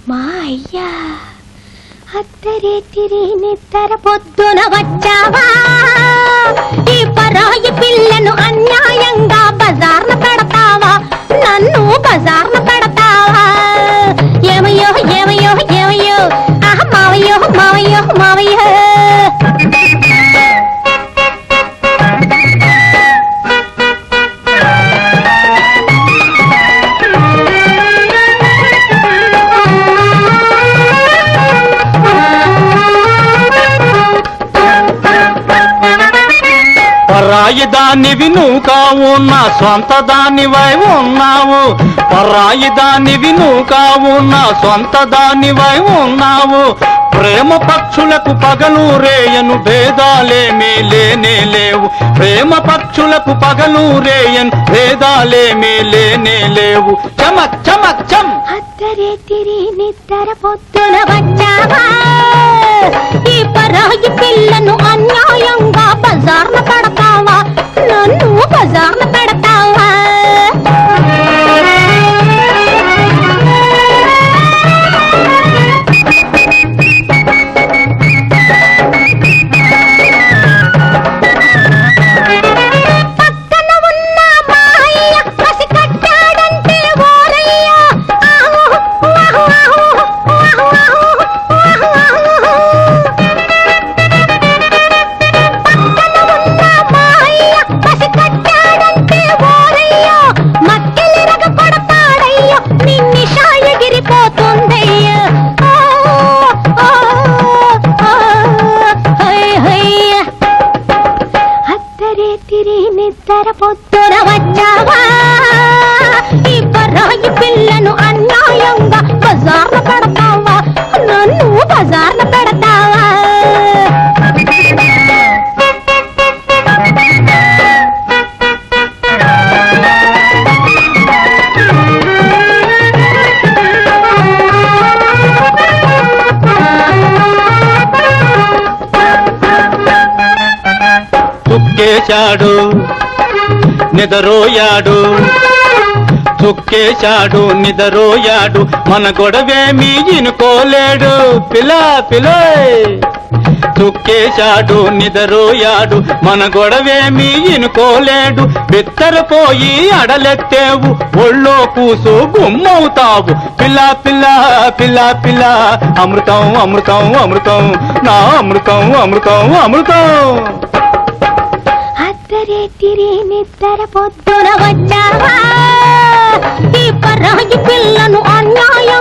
మా అయ్యా అత్తరేతిరి నిద్ర పొద్దున వచ్చావా ఈ పరాయి పిల్లను అన్యాయంగా బజార్న పెడతావా నన్ను బజార్న పెడతావా ఏమయ్యో ఏమయ్యో ఏమయ్యో ఆహ మావయ్యో మావయ్యో మావయ్యో పరాయి దానివి నువ్వు కావు నా సొంత దానివై ఉన్నావు పరాయి దానివి నువ్వు కావు నా సొంత దానివై ఉన్నావు ప్రేమ పక్షులకు పగలు రేయను భేదాలేమీ లేనే లేవు ప్రేమ పక్షులకు పగలు రేయను భేదాలేమీ లేనే లేవు చమక్ చమక్ చం అత్తరేతిరి నిద్ర పొద్దున వచ్చావా ఈ పరాయి పిల్లను అన్యాయంగా బజార్న పెడతావా నన్ను బజార్న పెడతావా పక్కన ఉన్న మా అయ్య కసి కట్టాడంటే ఓరయ్య నిద్ర పొద్దున వచ్చావా ఈ పరాయి పిల్లను అన్యాయంగా బజార్న పెడతావా నన్ను బజార్న పెడతావా చుక్కేశాడు నిదరోయాడు చుక్కేశాడు నిదరోయాడు మన గొడవేమీ ఇనుకోలేడు పిలా పిలో చుక్కేశాడు నిదరోయాడు మన గొడవేమీ ఇనుకోలేడు బిత్తరపోయి అడలెత్తేవు ఒళ్ళో కూసు గుమ్మవుతావు పిల్లా పిల్లా పిల్లా పిల్లా అమృతం అమృతం అమృతం నా అమృతం అమృతం అమృతం అత్తరేతిరి నిద్ర పొద్దున వచ్చావా ఈ పరాయి పిల్లను అన్యాయం